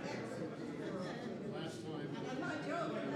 Last time. I'm not joking.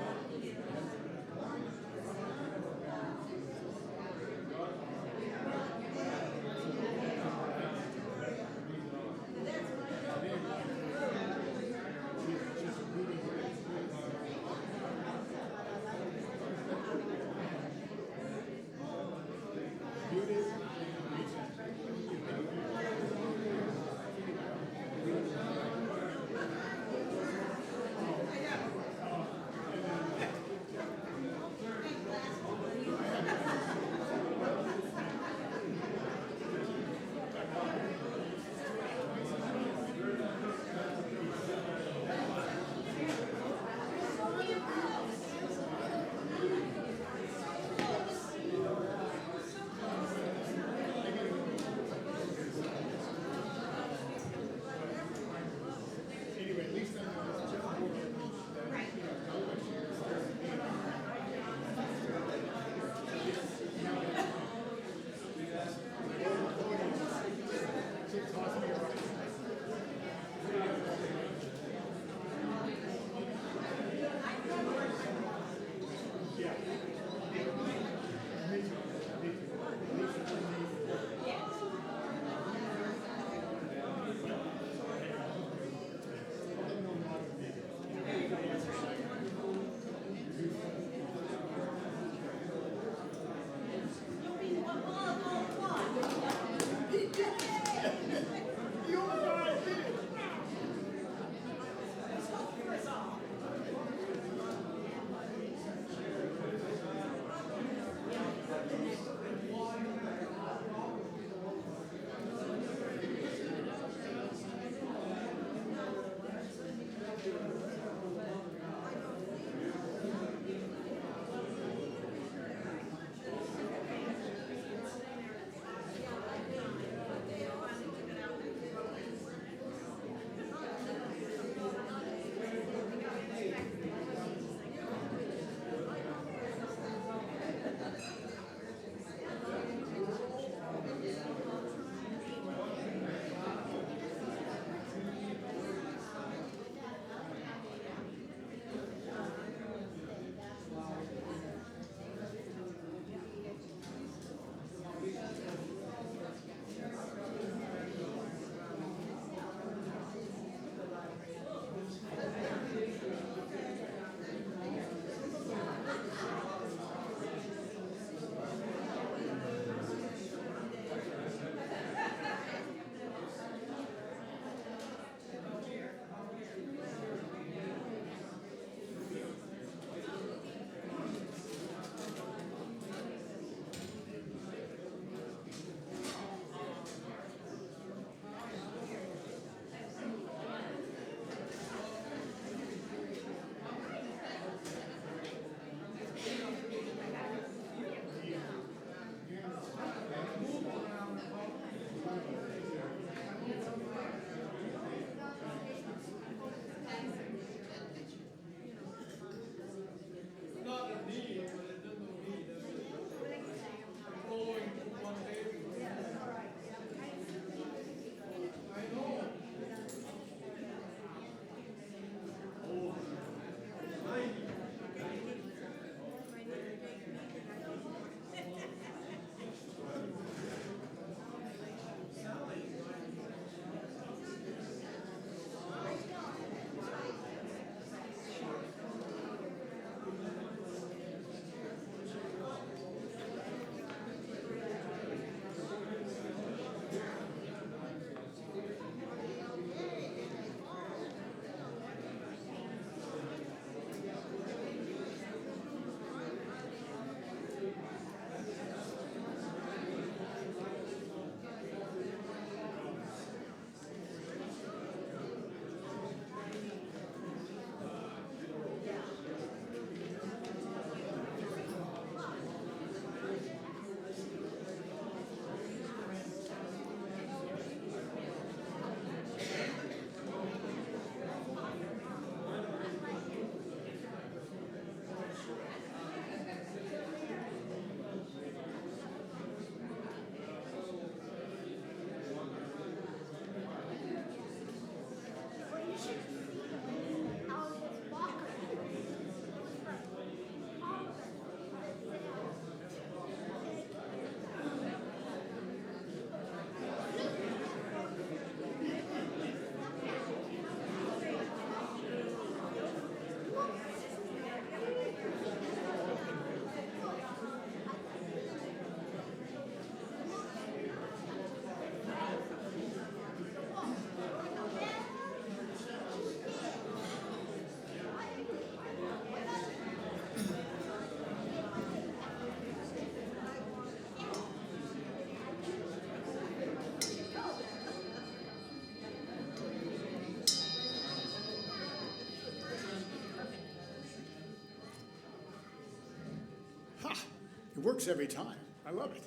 It works every time. I love it.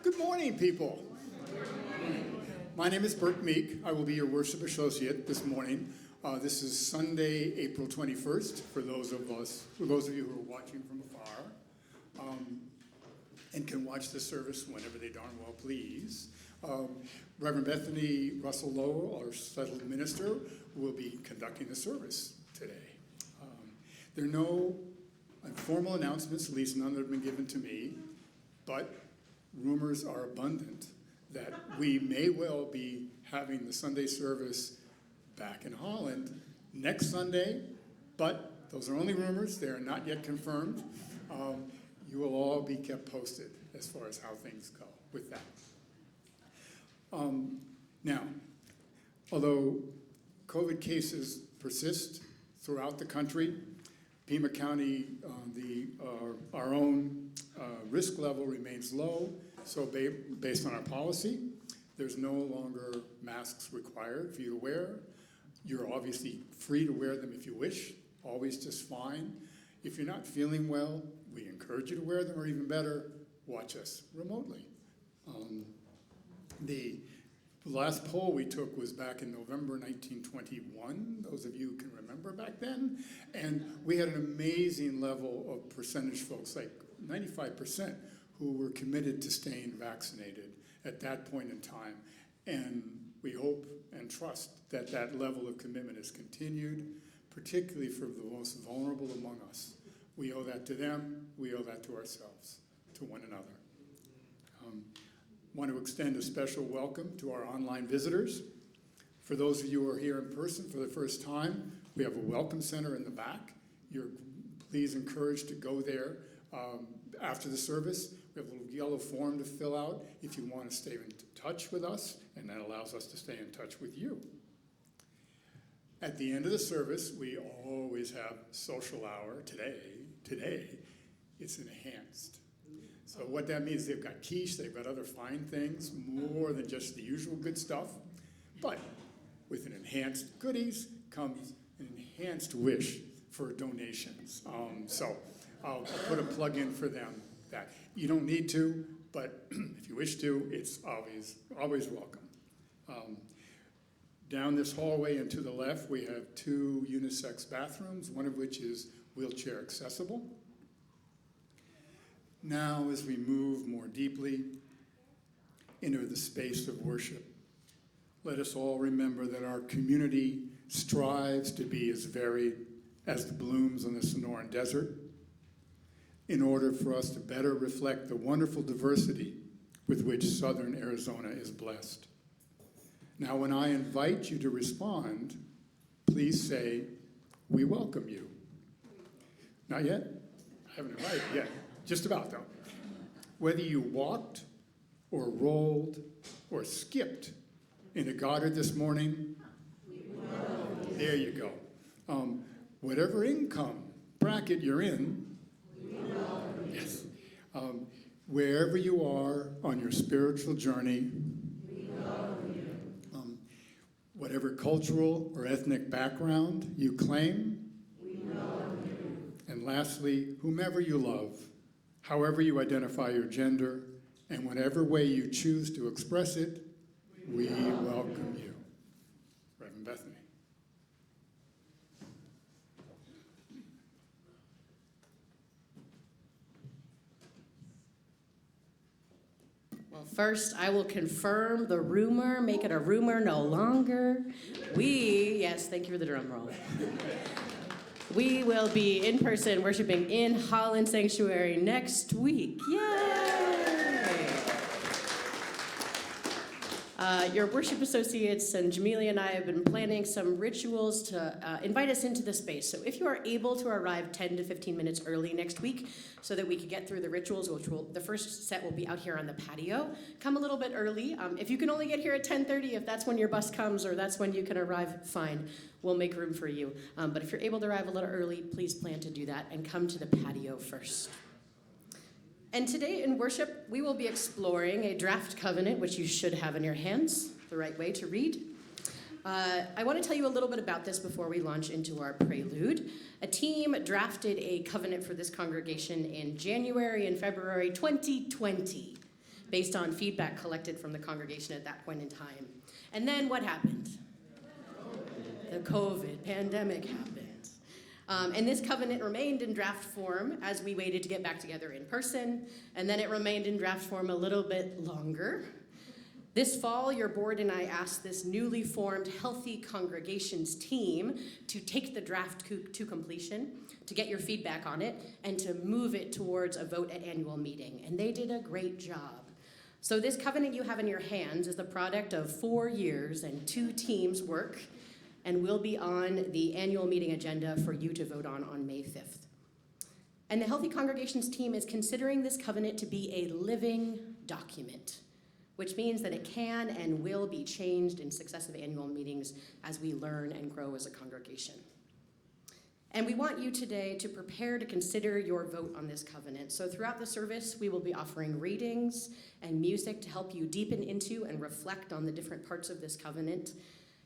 Good morning, people. My name is Bert Meek. I will be your worship associate this morning. This is Sunday, April 21st, for those of you who are watching from afar, and can watch the service whenever they darn well please. Reverend Bethany Russell Lowell, our settled minister, will be conducting the service today. There are no formal announcements, at least none that have been given to me, but rumors are abundant that we may well be having the Sunday service back in Holland next Sunday, but those are only rumors. They are not yet confirmed. You will all be kept posted as far as how things go with that. Now, although COVID cases persist throughout the country, Pima County, our own risk level remains low, so based on our policy, there's no longer masks required for you to wear. You're obviously free to wear them if you wish, always just fine. If you're not feeling well, we encourage you to wear them, or even better, watch us remotely. The last poll we took was back in November 1921, those of you who can remember back then, and we had an amazing level of percentage folks, like 95%, who were committed to staying vaccinated at that point in time. And we hope and trust that that level of commitment is continued, particularly for the most vulnerable among us. We owe that to them, we owe that to ourselves, to one another. Want to extend a special welcome to our online visitors. For those of you who are here in person for the first time, we have a welcome center in the back. You're please encouraged to go there after the service. We have a little yellow form to fill out if you want to stay in touch with us, and that allows us to stay in touch with you. At the end of the service, we always have social hour. Today, it's enhanced. So what that means, they've got quiche, they've got other fine things, more than just the usual good stuff. But with an enhanced goodies comes an enhanced wish for donations. So I'll put a plug in for them that you don't need to, but if you wish to, it's always welcome. Down this hallway and to the left, we have 2 unisex bathrooms, one of which is wheelchair accessible. Now, as we move more deeply into the space of worship, let us all remember that our community strives to be as varied as the blooms on the Sonoran Desert in order for us to better reflect the wonderful diversity with which Southern Arizona is blessed. Now, when I invite you to respond, please say, "We welcome you." Not yet? I haven't invited yet. Just about, though. Whether you walked or rolled or skipped into Goddard this morning, there you go. Whatever income bracket you're in, yes. Wherever you are on your spiritual journey, whatever cultural or ethnic background you claim, and lastly, whomever you love, however you identify your gender, and whatever way you choose to express it, we welcome you. Reverend Bethany. Well, first, I will confirm the rumor, make it a rumor no longer. Yes, thank you for the drum roll. We will be in person worshiping in Holland Sanctuary next week. Yay! Your worship associates and Jamelia and I have been planning some rituals to invite us into the space. So if you are able to arrive 10 to 15 minutes early next week so that we can get through the rituals, the first set will be out here on the patio. Come a little bit early. If you can only get here at 10:30, if that's when your bus comes or that's when you can arrive, fine. We'll make room for you. But if you're able to arrive a little early, please plan to do that and come to the patio first. And today in worship, we will be exploring a draft covenant, which you should have in your hands, the right way to read. I want to tell you a little bit about this before we launch into our prelude. A team drafted a covenant for this congregation in January and February 2020, based on feedback collected from the congregation at that point in time. And then what happened? The COVID pandemic happened. And this covenant remained in draft form as we waited to get back together in person, and then it remained in draft form a little bit longer. This fall, your board and I asked this newly formed Healthy Congregations team to take the draft to completion, to get your feedback on it, and to move it towards a vote at annual meeting. And they did a great job. So this covenant you have in your hands is the product of 4 years and 2 teams' work, and will be on the annual meeting agenda for you to vote on May 5th. And the Healthy Congregations team is considering this covenant to be a living document, which means that it can and will be changed in successive annual meetings as we learn and grow as a congregation. And we want you today to prepare to consider your vote on this covenant. So throughout the service, we will be offering readings and music to help you deepen into and reflect on the different parts of this covenant.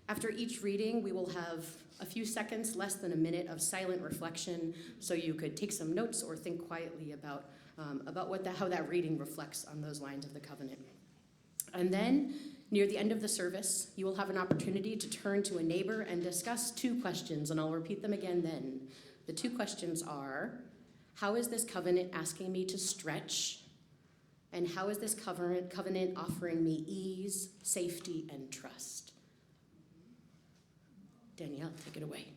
After each reading, we will have a few seconds, less than a minute, of silent reflection, so you could take some notes or think quietly about how that reading reflects on those lines of the covenant. And then, near the end of the service, you will have an opportunity to turn to a neighbor and discuss 2 questions, and I'll repeat them again then. The 2 questions are, how is this covenant asking me to stretch? And how is this covenant offering me ease, safety, and trust? Danielle, take it away.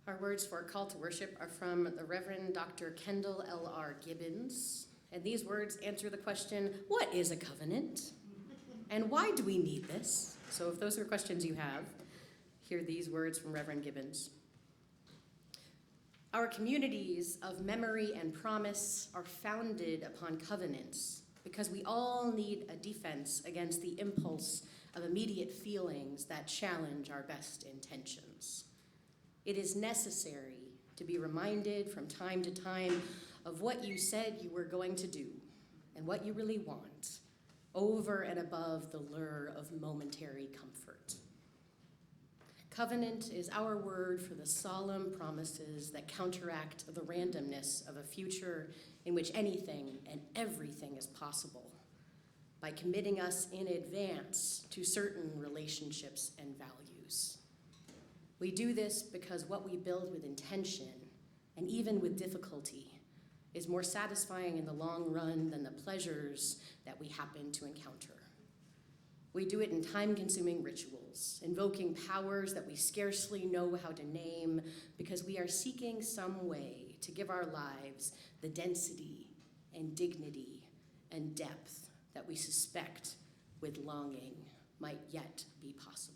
Our words for our call to worship are from the Reverend Dr. Kendall L.R. Gibbons. And these words answer the question, what is a covenant? And why do we need this? So if those are questions you have, hear these words from Reverend Gibbons. Our communities of memory and promise are founded upon covenants because we all need a defense against the impulse of immediate feelings that challenge our best intentions. It is necessary to be reminded from time to time of what you said you were going to do and what you really want, over and above the lure of momentary comfort. Covenant is our word for the solemn promises that counteract the randomness of a future in which anything and everything is possible, by committing us in advance to certain relationships and values. We do this because what we build with intention, and even with difficulty, is more satisfying in the long run than the pleasures that we happen to encounter. We do it in time-consuming rituals, invoking powers that we scarcely know how to name, because we are seeking some way to give our lives the density and dignity and depth that we suspect with longing might yet be possible.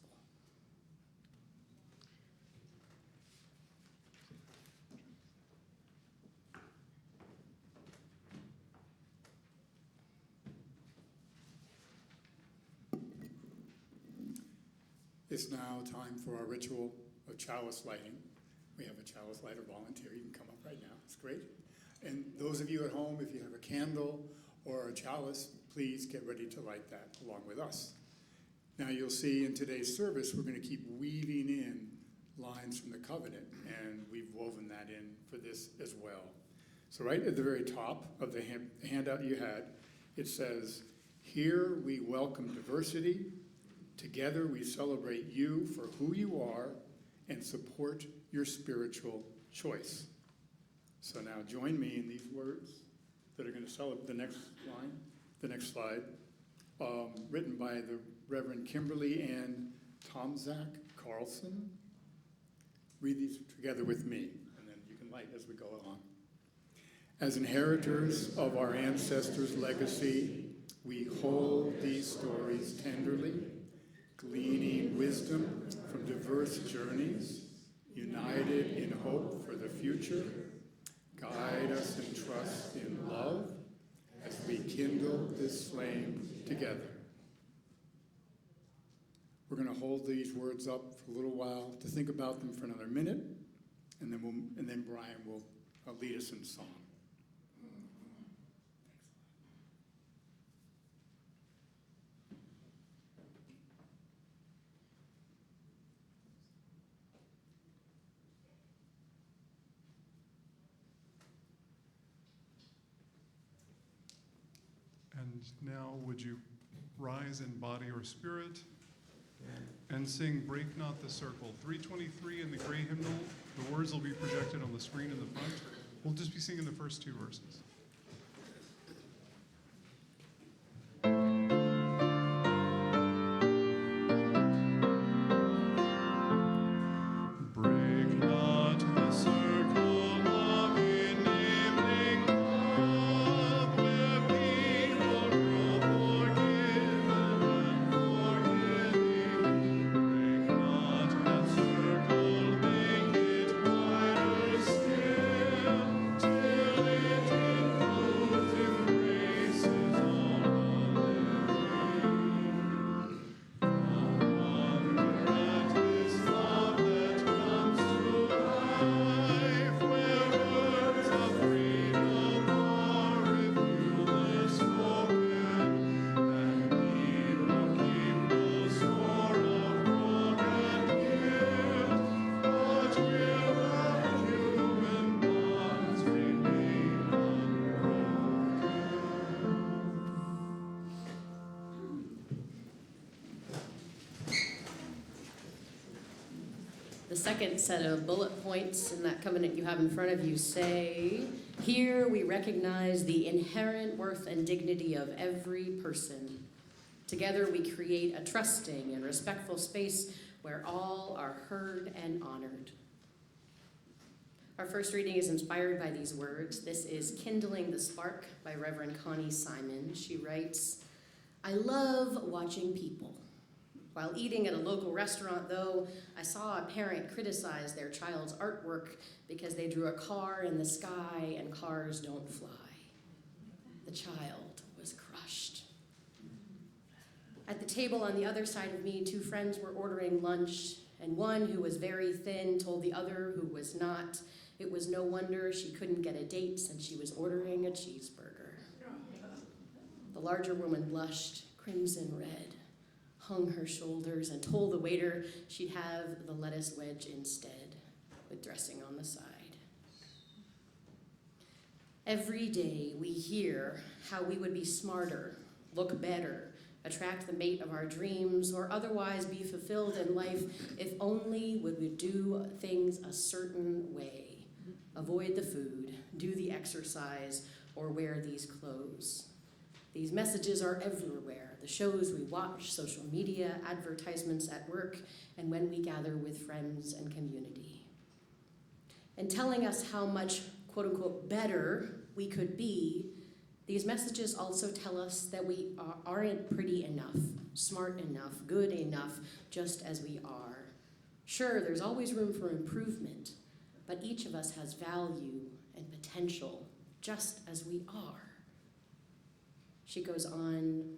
It's now time for our ritual of chalice lighting. We have a chalice lighter volunteer. You can come up right now. It's great. And those of you at home, if you have a candle or a chalice, please get ready to light that along with us. Now you'll see in today's service, we're going to keep weaving in lines from the covenant, and we've woven that in for this as well. So right at the very top of the handout you had, it says, "Here we welcome diversity. Together we celebrate you for who you are and support your spiritual choice." So now join me in these words that are going to celebrate the next line, the next slide, written by the Reverend Kimberly Ann Tomzak Carlson. Read these together with me, and then you can light as we go along. As inheritors of our ancestors' legacy, we hold these stories tenderly, gleaning wisdom from diverse journeys, united in hope for the future. Guide us in trust in love as we kindle this flame together. We're going to hold these words up for a little while to think about them for another minute, and then Brian will lead us in song. And now would you rise in body or spirit and sing "Break Not the Circle." 323 in the gray hymnal. The words will be projected on the screen in the front. We'll just be singing the first two verses. Break not the circle of enabling love, where people grow forgiven and forgiving. Break not that circle, make it wider still, till it includes, embraces all the living. Hunger at His love that comes to life, where words of freedom are revealed and spoken, and people kindle store of wrong and guilt, but will our human bonds remain unbroken. The second set of bullet points in that covenant you have in front of you say, "Here we recognize the inherent worth and dignity of every person. Together we create a trusting and respectful space where all are heard and honored." Our first reading is inspired by these words. This is "Kindling the Spark" by Reverend Connie Simon. She writes, "I love watching people. While eating at a local restaurant, though, I saw a parent criticize their child's artwork because they drew a car in the sky and cars don't fly. The child was crushed. At the table on the other side of me, two friends were ordering lunch, and one who was very thin told the other who was not it was no wonder she couldn't get a date since she was ordering a cheeseburger. The larger woman blushed, crimson red, hung her shoulders, and told the waiter she'd have the lettuce wedge instead, with dressing on the side. Every day we hear how we would be smarter, look better, attract the mate of our dreams, or otherwise be fulfilled in life if only we would do things a certain way. Avoid the food, do the exercise, or wear these clothes. These messages are everywhere. The shows we watch, social media, advertisements at work, and when we gather with friends and community. And telling us how much, quote unquote, better we could be, these messages also tell us that we aren't pretty enough, smart enough, good enough, just as we are. Sure, there's always room for improvement, but each of us has value and potential, just as we are. She goes on,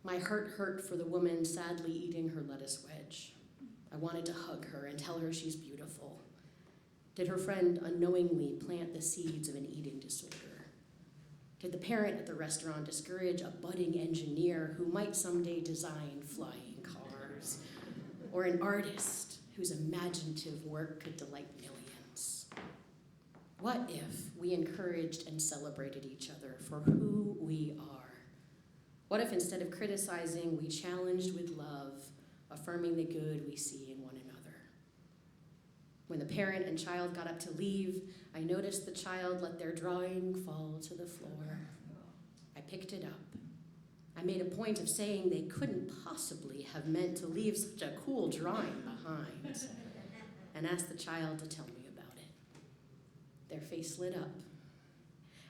my heart hurt for the woman sadly eating her lettuce wedge. I wanted to hug her and tell her she's beautiful. Did her friend unknowingly plant the seeds of an eating disorder? Did the parent at the restaurant discourage a budding engineer who might someday design flying cars? Or an artist whose imaginative work could delight millions? What if we encouraged and celebrated each other for who we are? What if instead of criticizing, we challenged with love, affirming the good we see in one another? When the parent and child got up to leave, I noticed the child let their drawing fall to the floor. I picked it up. I made a point of saying they couldn't possibly have meant to leave such a cool drawing behind, and asked the child to tell me about it. Their face lit up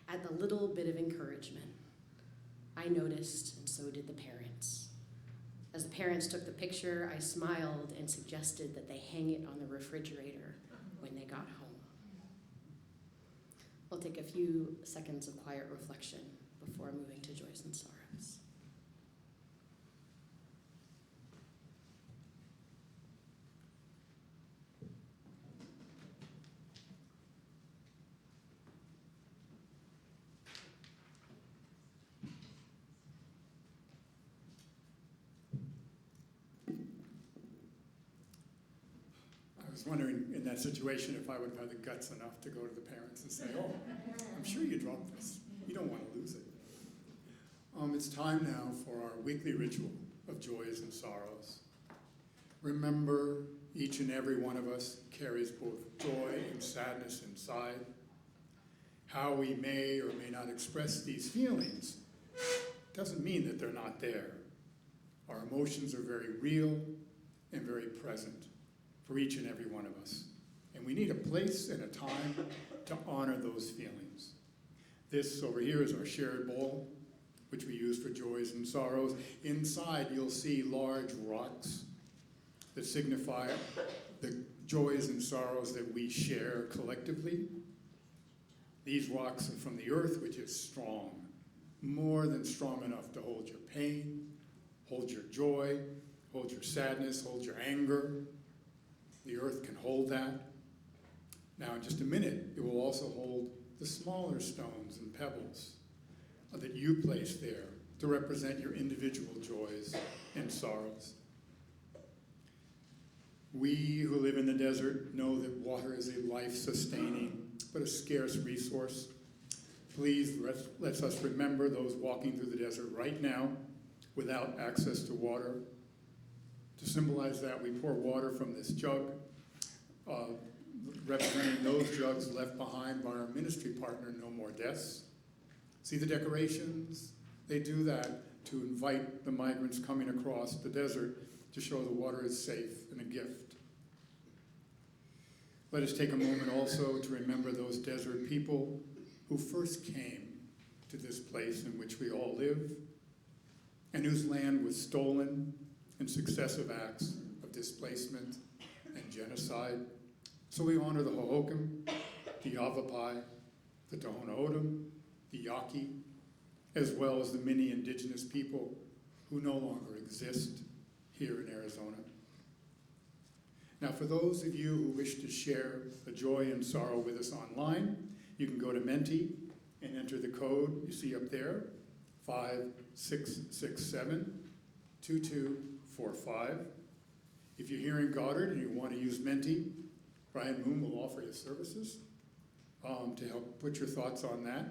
at the little bit of encouragement. I noticed, and so did the parents. As the parents took the picture, I smiled and suggested that they hang it on the refrigerator when they got home. We'll take a few seconds of quiet reflection before moving to joys and sorrows. I was wondering in that situation if I would have had the guts enough to go to the parents and say, oh, I'm sure you dropped this. You don't want to lose it. It's time now for our weekly ritual of joys and sorrows. Remember, each and every one of us carries both joy and sadness inside. How we may or may not express these feelings doesn't mean that they're not there. Our emotions are very real and very present for each and every one of us. And we need a place and a time to honor those feelings. This over here is our shared bowl, which we use for joys and sorrows. Inside, you'll see large rocks that signify the joys and sorrows that we share collectively. These rocks are from the earth, which is strong, more than strong enough to hold your pain, hold your joy, hold your sadness, hold your anger. The earth can hold that. Now, in just a minute, it will also hold the smaller stones and pebbles that you place there to represent your individual joys and sorrows. We who live in the desert know that water is a life-sustaining but a scarce resource. Please let us remember those walking through the desert right now without access to water. To symbolize that, we pour water from this jug, representing those jugs left behind by our ministry partner, No More Deaths. See the decorations? They do that to invite the migrants coming across the desert to show the water is safe and a gift. Let us take a moment also to remember those desert people who first came to this place in which we all live and whose land was stolen in successive acts of displacement and genocide. So we honor the Hohokam, the Yavapai, the Tohono O'odham, the Yaqui, as well as the many indigenous people who no longer exist here in Arizona. Now, for those of you who wish to share the joy and sorrow with us online, you can go to Menti and enter the code you see up there, 5667-2245. If you're here in Goddard and you want to use Menti, Brian Moon will offer you services to help put your thoughts on that.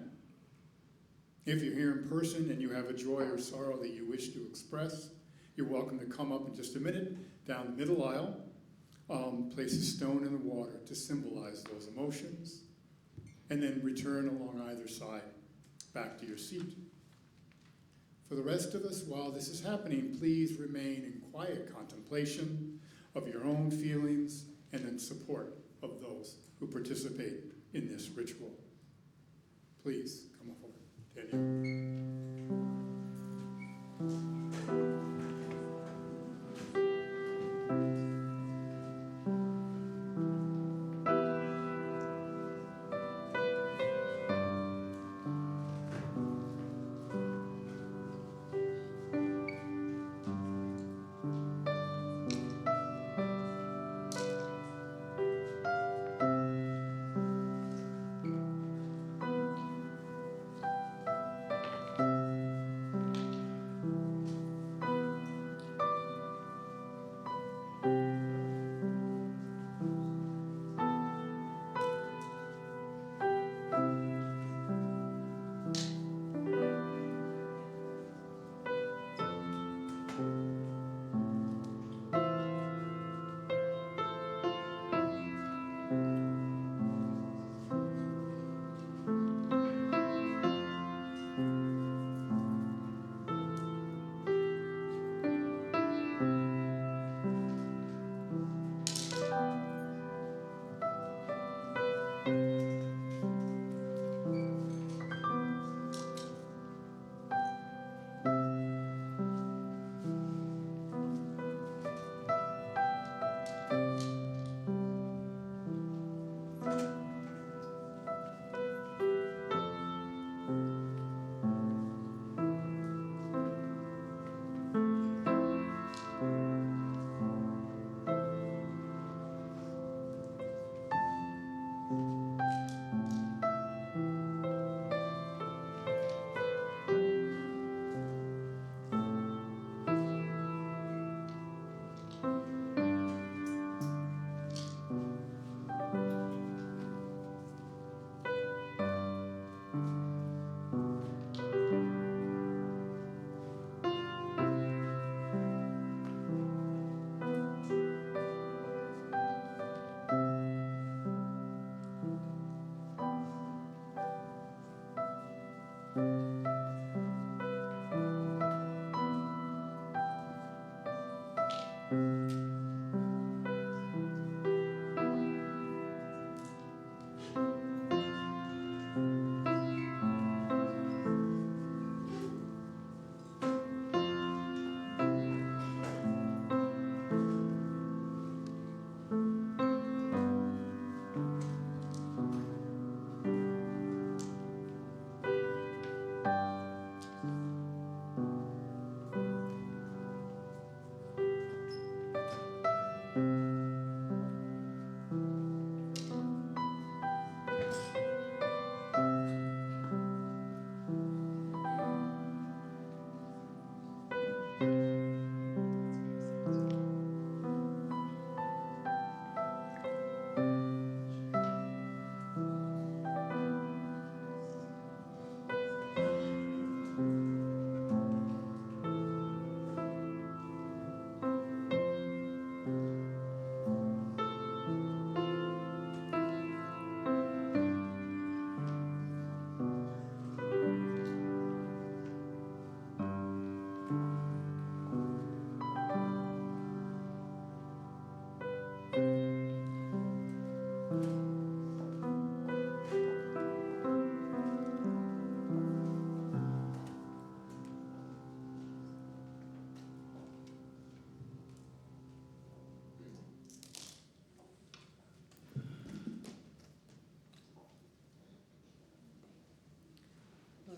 If you're here in person and you have a joy or sorrow that you wish to express, you're welcome to come up in just a minute down the middle aisle, place a stone in the water to symbolize those emotions, and then return along either side back to your seat. For the rest of us, while this is happening, please remain in quiet contemplation of your own feelings and in support of those who participate in this ritual. Please come forward, Daniel.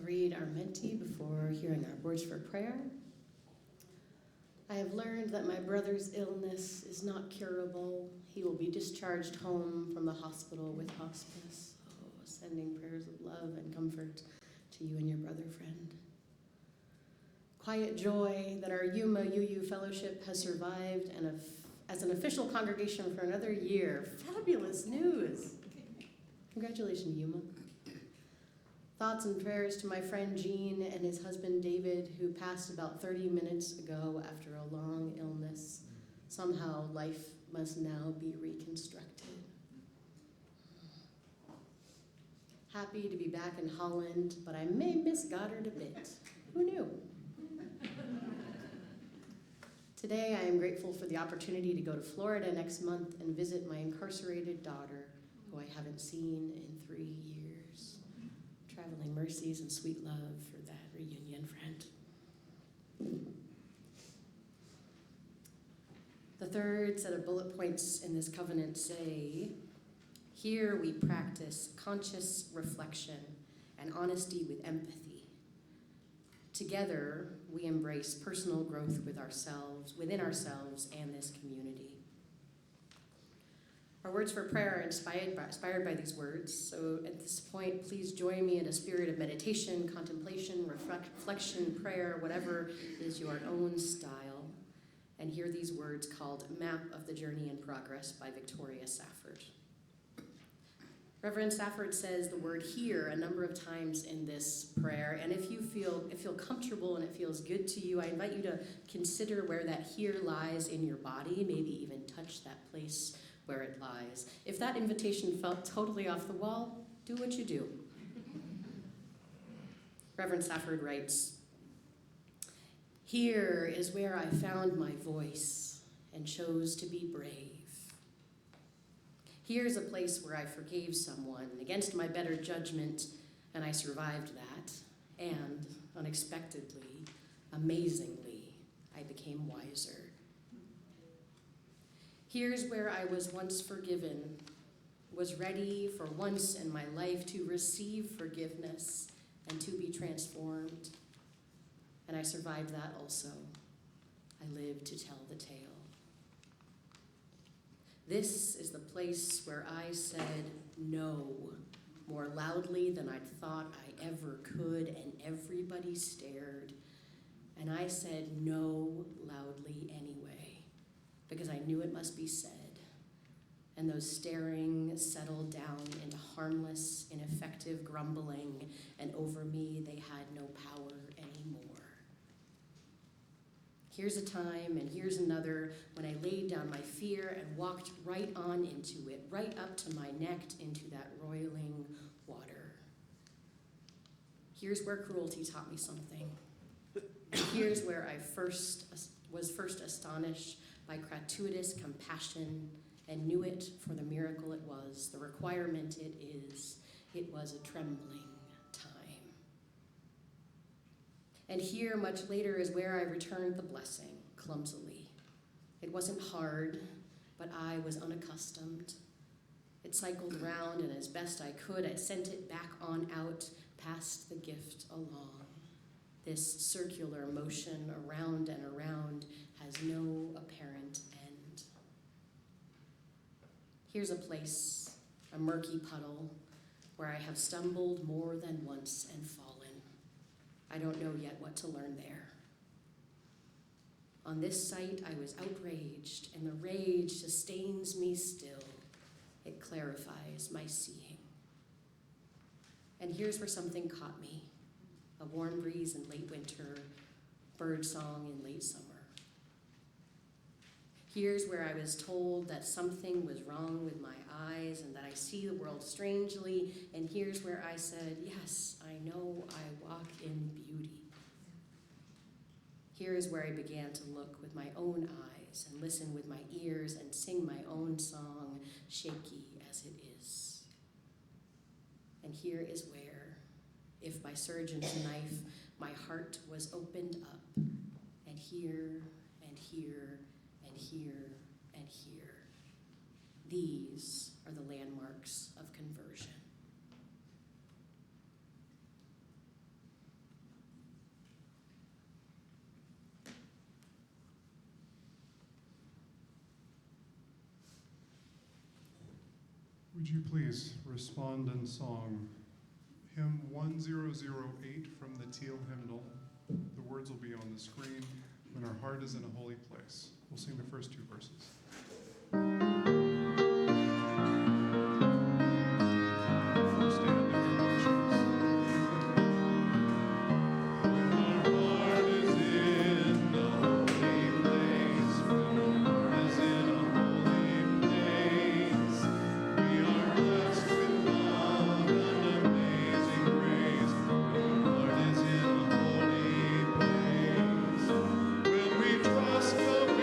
Read our mentee before hearing our words for prayer. I have learned that my brother's illness is not curable. He will be discharged home from the hospital with hospice. Oh, sending prayers of love and comfort to you and your brother friend. Quiet joy that our Yuma UU Fellowship has survived and as an official congregation for another year. Fabulous news. Congratulations, Yuma. Thoughts and prayers to my friend Jean and his husband David, who passed about 30 minutes ago after a long illness. Somehow life must now be reconstructed. Happy to be back in Holland, but I may miss Goddard a bit. Who knew? Today, I am grateful for the opportunity to go to Florida next month and visit my incarcerated daughter, who I haven't seen in 3 years. Traveling mercies and sweet love for that reunion, friend. The third set of bullet points in this covenant say, here we practice conscious reflection and honesty with empathy. Together, we embrace personal growth within ourselves and this community. Our words for prayer are inspired by these words, so at this point, please join me in a spirit of meditation, contemplation, reflection, prayer, whatever is your own style, and hear these words called Map of the Journey in Progress by Victoria Safford. Reverend Safford says the word here a number of times in this prayer, and if you feel comfortable and it feels good to you, I invite you to consider where that here lies in your body, maybe even touch that place where it lies. If that invitation felt totally off the wall, do what you do. Reverend Safford writes, here is where I found my voice and chose to be brave. Here's a place where I forgave someone against my better judgment, and I survived that. And unexpectedly, amazingly, I became wiser. Here's where I was once forgiven, was ready for once in my life to receive forgiveness and to be transformed. And I survived that also. I lived to tell the tale. This is the place where I said no more loudly than I'd thought I ever could, and everybody stared. And I said no loudly anyway, because I knew it must be said. And those staring settled down into harmless, ineffective grumbling, and over me they had no power anymore. Here's a time and here's another when I laid down my fear and walked right on into it, right up to my neck into that roiling water. Here's where cruelty taught me something. And here's where I was first astonished by gratuitous compassion and knew it for the miracle it was, the requirement it is. It was a trembling time. And here, much later, is where I returned the blessing, clumsily. It wasn't hard, but I was unaccustomed. It cycled around, and as best I could, I sent it back on out, past the gift along. This circular motion around and around has no apparent end. Here's a place, a murky puddle, where I have stumbled more than once and fallen. I don't know yet what to learn there. On this site, I was outraged, and the rage sustains me still. It clarifies my seeing. And here's where something caught me. A warm breeze in late winter, bird song in late summer. Here's where I was told that something was wrong with my eyes and that I see the world strangely, and here's where I said, yes, I know I walk in beauty. Here is where I began to look with my own eyes and listen with my ears and sing my own song, shaky as it is. And here is where, if by surgeon's knife, my heart was opened up, and here, and here, and here, and here. These are the landmarks of conversion. Would you please respond in song? Hymn 1008 from the Teal Hymnal. The words will be on the screen. When our heart is in a holy place. We'll sing the first 2 verses. Stand if you choose. When our heart is in the holy place, when our heart is in a holy place, we are blessed with love and amazing grace. When our heart is in a holy place, when we trust the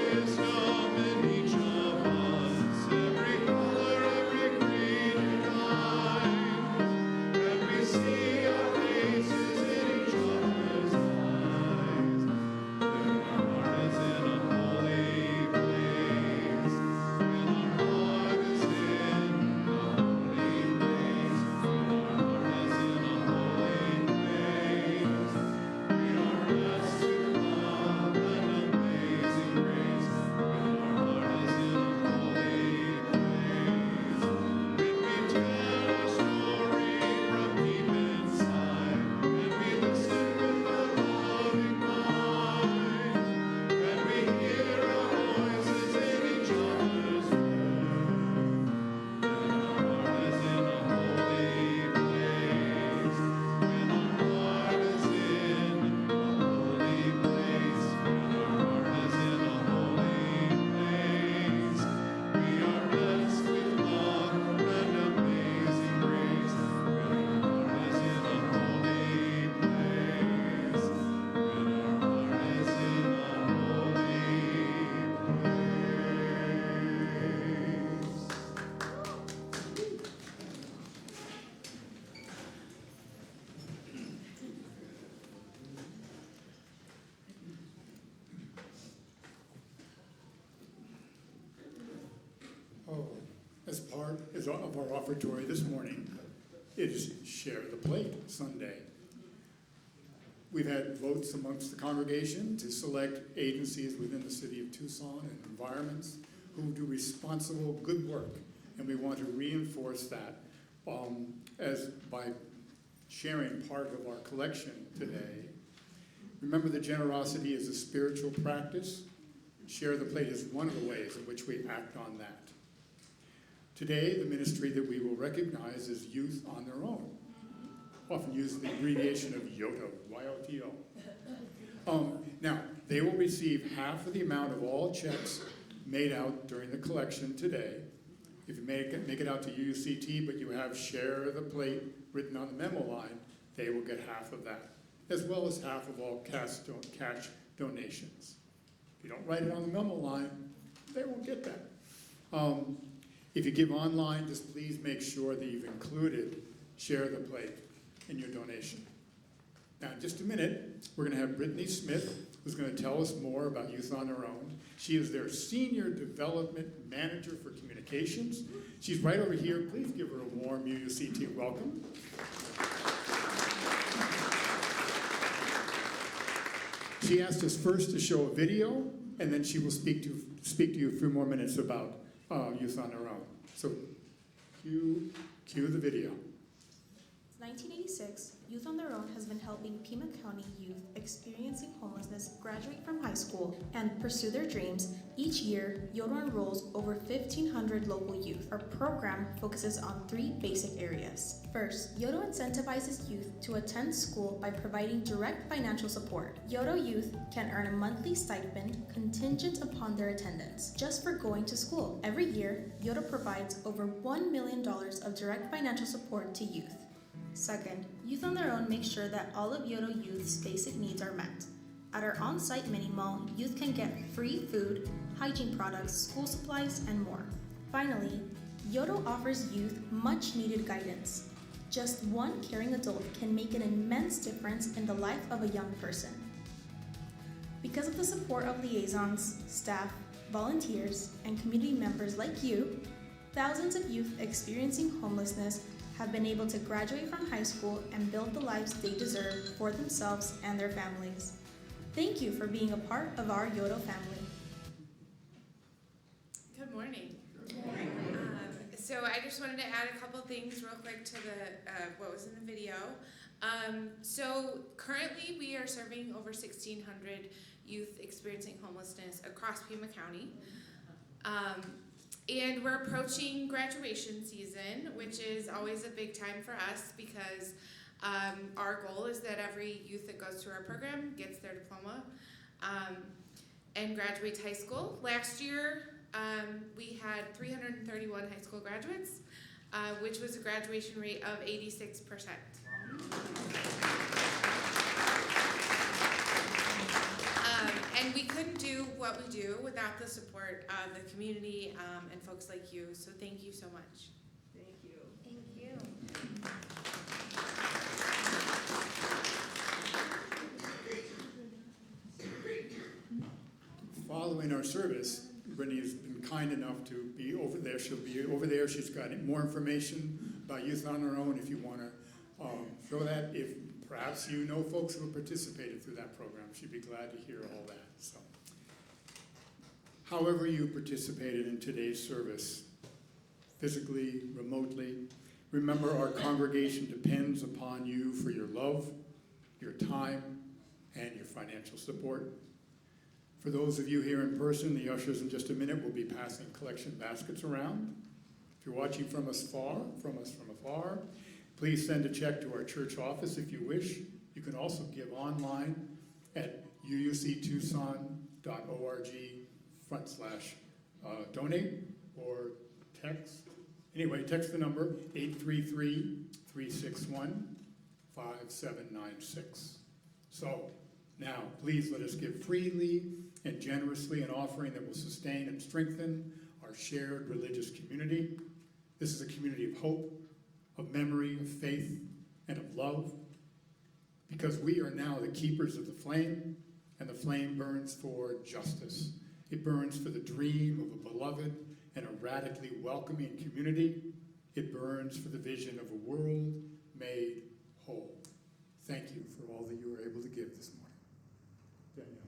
as part of our offertory this morning is Share the Plate Sunday. We've had votes amongst the congregation to select agencies within the city of Tucson and environments who do responsible, good work. And we want to reinforce that as by sharing part of our collection today. Remember that generosity is a spiritual practice. Share the Plate is one of the ways in which we act on that. Today, the ministry that we will recognize is Youth on Their Own, often using the abbreviation of YOTO, Y-O-T-O. Now, they will receive half of the amount of all checks made out during the collection today. If you make it out to UUCT, but you have Share the Plate written on the memo line, they will get half of that, as well as half of all cash donations. If you don't write it on the memo line, they won't get that. If you give online, just please make sure that you've included Share the Plate in your donation. Now, in just a minute, we're going to have Brittany Smith, who's going to tell us more about Youth on Their Own. She is their Senior Development Manager for Communications. She's right over here. Please give her a warm UUCT welcome. She asked us first to show a video, and then she will speak to you a few more minutes about Youth on Their Own. So, cue the video. Since 1986, Youth on Their Own has been helping Pima County youth experiencing homelessness graduate from high school and pursue their dreams. Each year, YOTO enrolls over 1,500 local youth. Our program focuses on 3 basic areas. First, YOTO incentivizes youth to attend school by providing direct financial support. YOTO youth can earn a monthly stipend contingent upon their attendance, just for going to school. Every year, YOTO provides over $1 million of direct financial support to youth. Second, Youth on Their Own makes sure that all of YOTO youth's basic needs are met. At our on-site mini-mall, youth can get free food, hygiene products, school supplies, and more. Finally, YOTO offers youth much-needed guidance. Just one caring adult can make an immense difference in the life of a young person. Because of the support of liaisons, staff, volunteers, and community members like you, thousands of youth experiencing homelessness have been able to graduate from high school and build the lives they deserve for themselves and their families. Thank you for being a part of our YOTO family. Good morning. So I just wanted to add a couple things real quick to the what was in the video. So currently we are serving over 1,600 youth experiencing homelessness across Pima County. And we're approaching graduation season, which is always a big time for us because our goal is that every youth that goes through our program gets their diploma and graduates high school. Last year, we had 331 high school graduates, which was a graduation rate of 86%. And we couldn't do what we do without the support of the community and folks like you. So thank you so much. Thank you. Thank you. Following our service, Brittany has been kind enough to be over there. She'll be over there. She's got more information about Youth on Their Own if you want to show that. If perhaps you know folks who have participated through that program, she'd be glad to hear all that. So, however you participated in today's service, physically, remotely, remember our congregation depends upon you for your love, your time, and your financial support. For those of you here in person, the ushers in just a minute will be passing collection baskets around. If you're watching from us from afar, please send a check to our church office if you wish. You can also give online at uuctucson.org/donate or text. Anyway, text the number 833-361-5796. So now, please let us give freely and generously an offering that will sustain and strengthen our shared religious community. This is a community of hope, of memory, of faith, and of love, because we are now the keepers of the flame, and the flame burns for justice. It burns for the dream of a beloved and a radically welcoming community. It burns for the vision of a world made whole. Thank you for all that you were able to give this morning. Danielle.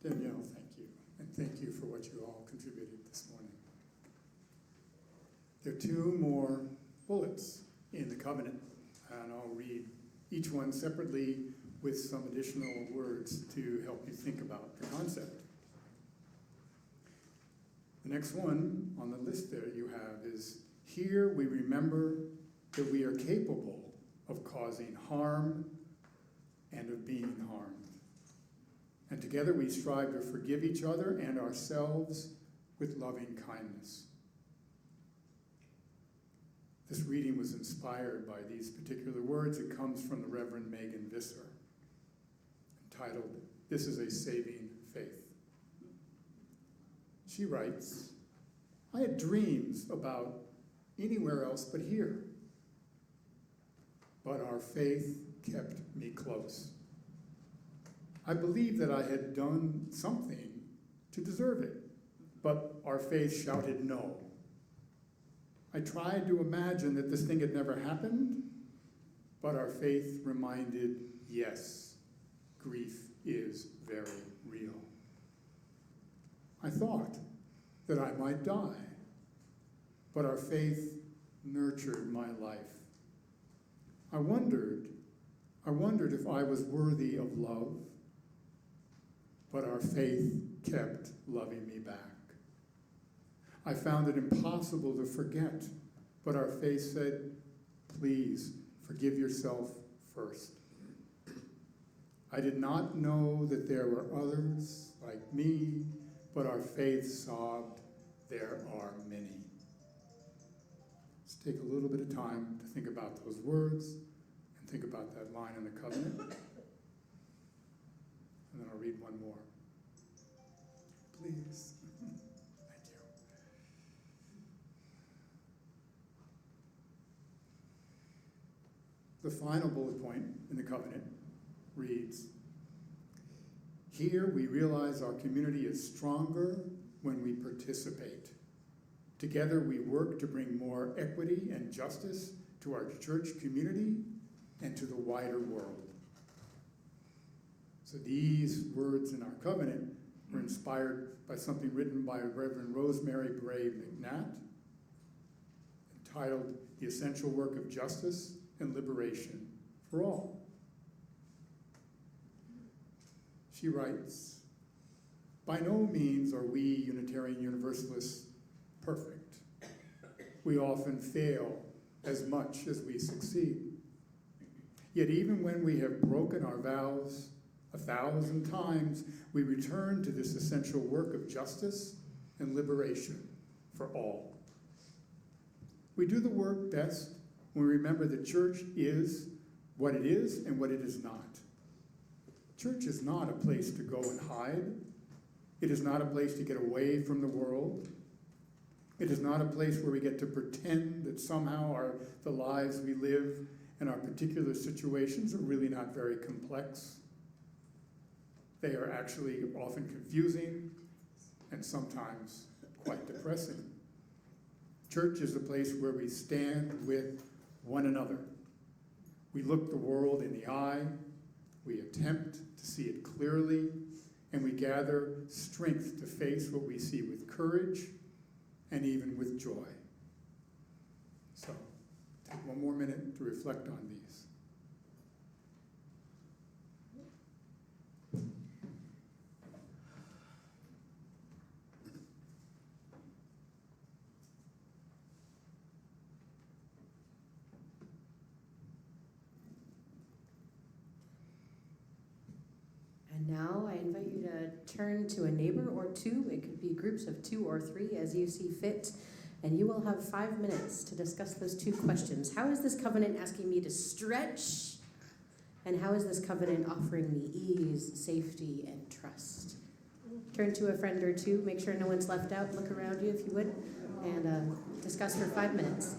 Danielle, thank you. And thank you for what you all contributed this morning. There are two more bullets in the covenant, and I'll read each one separately with some additional words to help you think about the concept. The next one on the list there you have is, here we remember that we are capable of causing harm and of being harmed. And together we strive to forgive each other and ourselves with loving kindness. This reading was inspired by these particular words. It comes from the Reverend Megan Visser, entitled, "This is a Saving Faith." She writes, "I had dreams about anywhere else but here, but our faith kept me close. I believed that I had done something to deserve it, but our faith shouted no. I tried to imagine that this thing had never happened, but our faith reminded, yes, grief is very real. I thought that I might die, but our faith nurtured my life. I wondered if I was worthy of love, but our faith kept loving me back. I found it impossible to forget, but our faith said, please forgive yourself first. I did not know that there were others like me, but our faith sobbed, there are many." Let's take a little bit of time to think about those words and think about that line in the covenant. And then I'll read one more. Please. Thank you. The final bullet point in the covenant reads, "Here we realize our community is stronger when we participate. Together we work to bring more equity and justice to our church community and to the wider world." So these words in our covenant were inspired by something written by Reverend Rosemary Bray McNatt, entitled "The Essential Work of Justice and Liberation for All." She writes, By no means are we Unitarian Universalists perfect. We often fail as much as we succeed. Yet even when we have broken our vows 1,000 times, we return to this essential work of justice and liberation for all. We do the work best when we remember that church is what it is and what it is not. Church is not a place to go and hide. It is not a place to get away from the world. It is not a place where we get to pretend that somehow the lives we live and our particular situations are really not very complex. They are actually often confusing and sometimes quite depressing. Church is a place where we stand with one another. We look the world in the eye, we attempt to see it clearly, and we gather strength to face what we see with courage and even with joy. So, take one more minute to reflect on these. And now I invite you to turn to a neighbor or two. It could be groups of 2 or 3 as you see fit. And you will have 5 minutes to discuss those 2 questions. How is this covenant asking me to stretch? And how is this covenant offering me ease, safety, and trust? Turn to a friend or 2. Make sure no one's left out. Look around you if you would. And discuss for 5 minutes.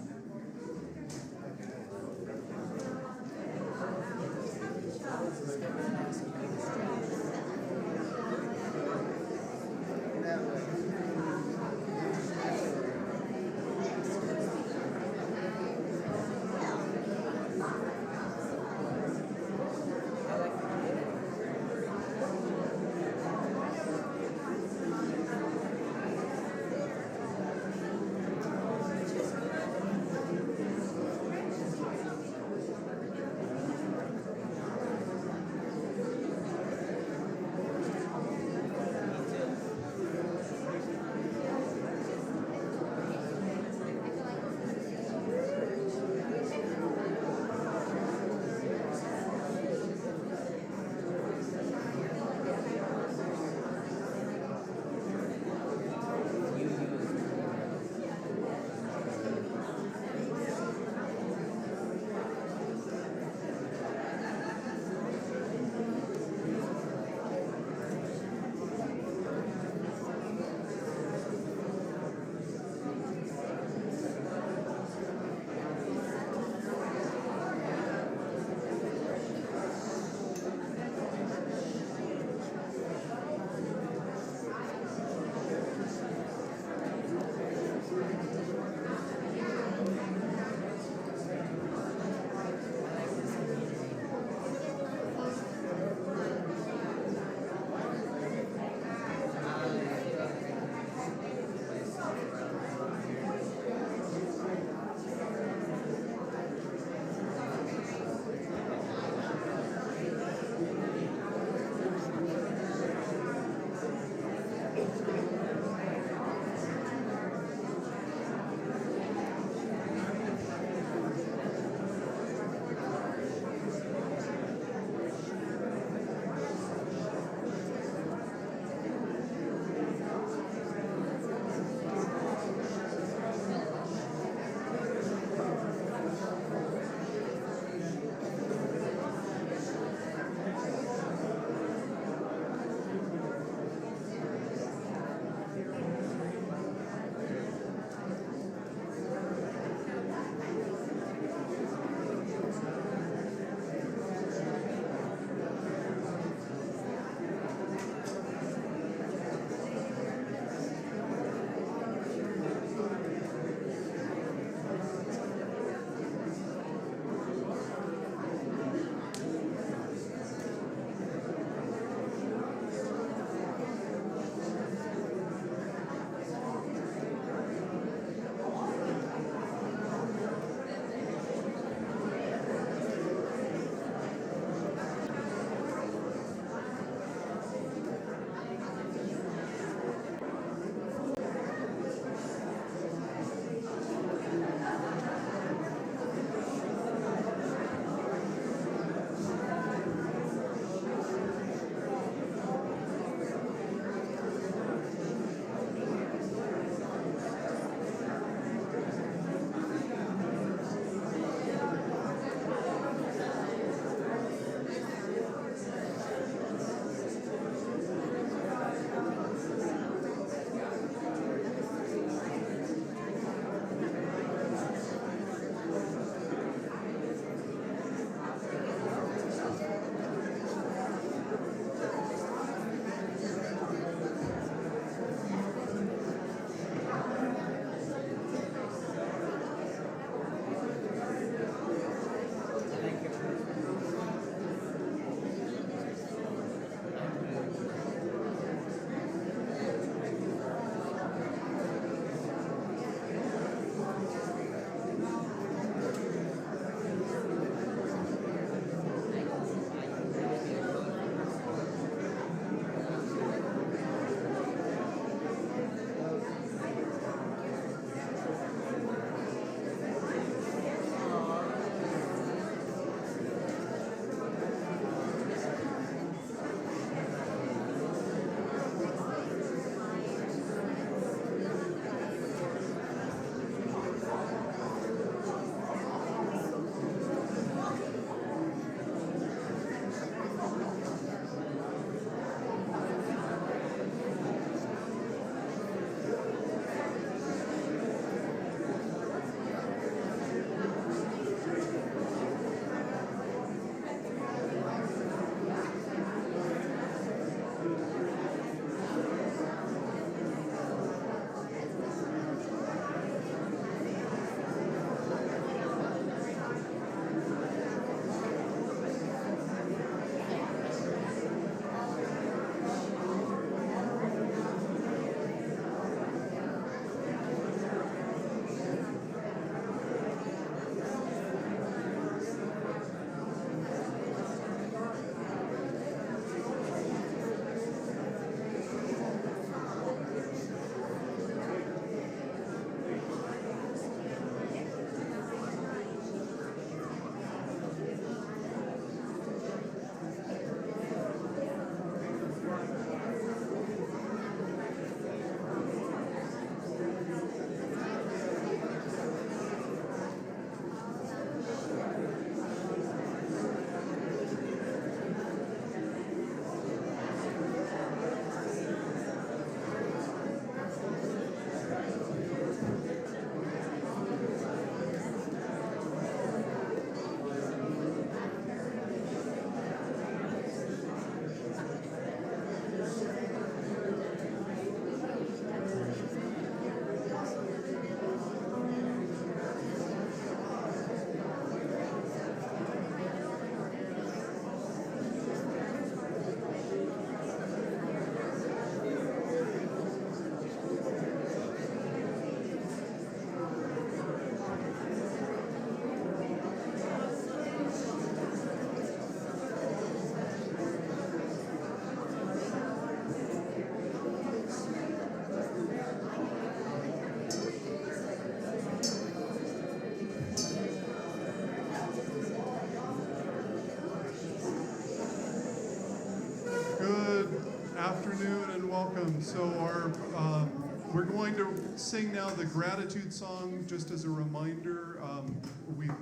We're going to sing now the gratitude song. Just as a reminder,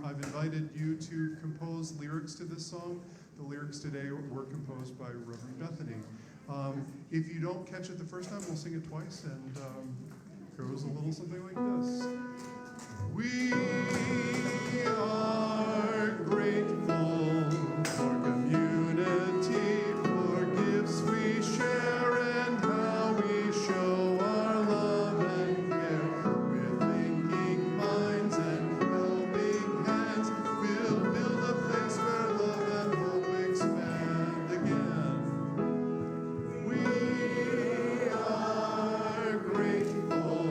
I've invited you to compose lyrics to this song. The lyrics today were composed by Reverend Bethany. If you don't catch it the first time, we'll sing it twice, and it goes a little something like this. We are grateful for community, for gifts we share, and how we show our love and care. With thinking minds and helping hands, we'll build a place where love and hope expand again. We are grateful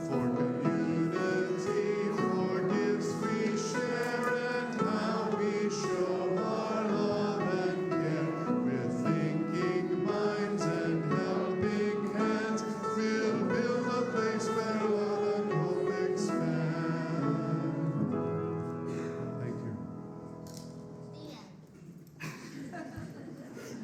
for community, for gifts we share, and how we show our love and care. With thinking minds and helping hands, we'll build a place where love and hope expand. Thank you.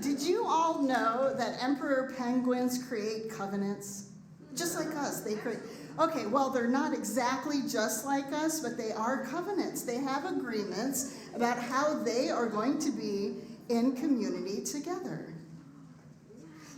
Did you all know that emperor penguins create covenants? Just like us, they create. Okay, well, they're not exactly just like us, but they are covenants. They have agreements about how they are going to be in community together.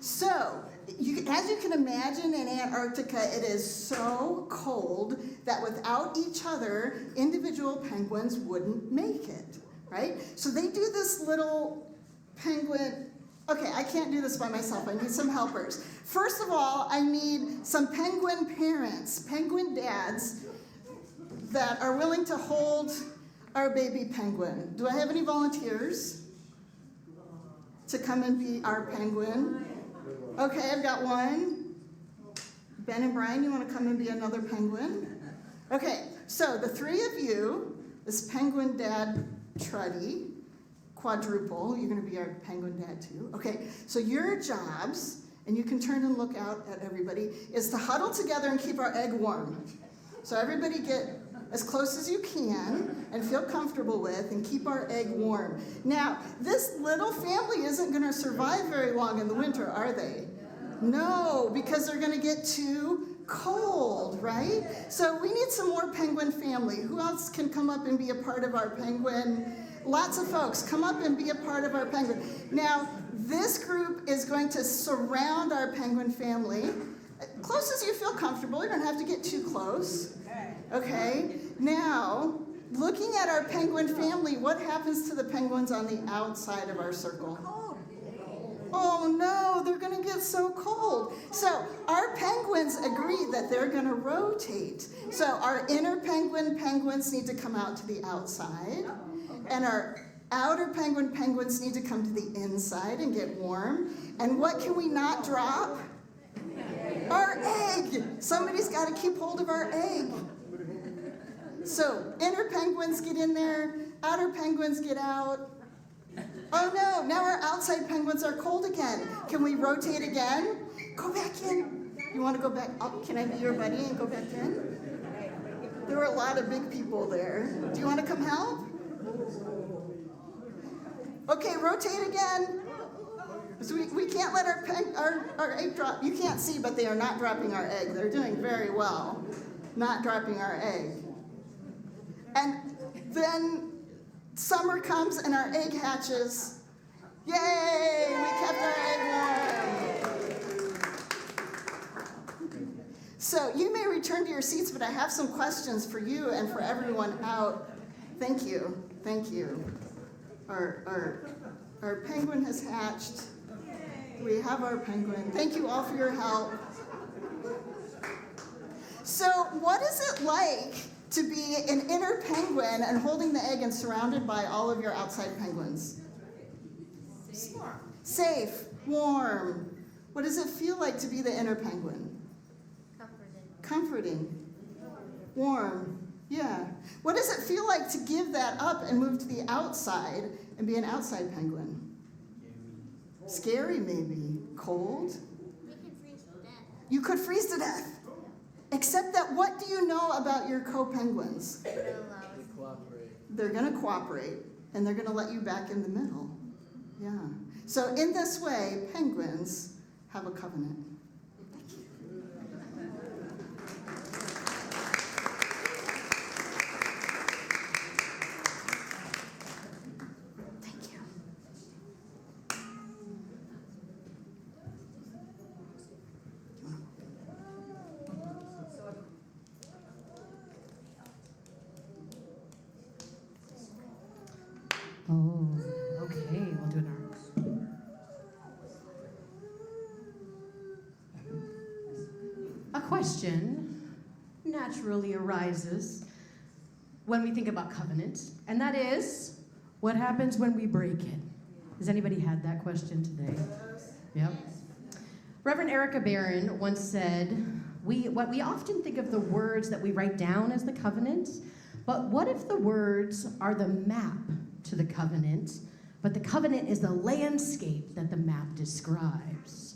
So, as you can imagine, in Antarctica, it is so cold that without each other, individual penguins wouldn't make it, right? So they do this little penguin. Okay, I can't do this by myself. I need some helpers. First of all, I need some penguin parents, penguin dads, that are willing to hold our baby penguin. Do I have any volunteers to come and be our penguin? Okay, I've got one. Ben and Brian, you want to come and be another penguin? Okay, so the three of you, this penguin dad Truddy, quadruple, you're going to be our penguin dad too. Okay, so your jobs, and you can turn and look out at everybody, is to huddle together and keep our egg warm. So everybody get as close as you can and feel comfortable with and keep our egg warm. Now, this little family isn't going to survive very long in the winter, are they? No, because they're going to get too cold, right? So we need some more penguin family. Who else can come up and be a part of our penguin? Lots of folks, come up and be a part of our penguin. Now, this group is going to surround our penguin family. Close as you feel comfortable, you don't have to get too close. Okay, now, looking at our penguin family, what happens to the penguins on the outside of our circle? Oh no, they're gonna get so cold. So our penguins agree that they're gonna rotate. So our inner penguins need to come out to the outside, and our outer penguins need to come to the inside and get warm. And what can we not drop? Our egg. Somebody's got to keep hold of our egg. So inner penguins get in there, outer penguins get out. Oh no, now our outside penguins are cold again. Can we rotate again? Go back in. You want to go back? Oh, can I be your buddy and go back in? There were a lot of big people there. Do you want to come help? Okay, rotate again. So we can't let our egg drop. You can't see, but they are not dropping our egg. They're doing very well, not dropping our egg. And then summer comes and our egg hatches. Yay, we kept our egg warm. So you may return to your seats, but I have some questions for you and for everyone out. Thank you, thank you. Our penguin has hatched. We have our penguin. Thank you all for your help. So what is it like to be an inner penguin and holding the egg and surrounded by all of your outside penguins? Safe, warm. What does it feel like to be the inner penguin? Comforting. Warm. Yeah. What does it feel like to give that up and move to the outside and be an outside penguin? Scary, maybe. Cold? You could freeze to death. Except that what do you know about your co-penguins? They're going to cooperate, and they're going to let you back in the middle. Yeah. So in this way, penguins have a covenant. question naturally arises when we think about covenant, and that is, what happens when we break it? Has anybody had that question today? Yep. Reverend Erica Barron once said, we often think of the words that we write down as the covenant, but what if the words are the map to the covenant, but the covenant is the landscape that the map describes?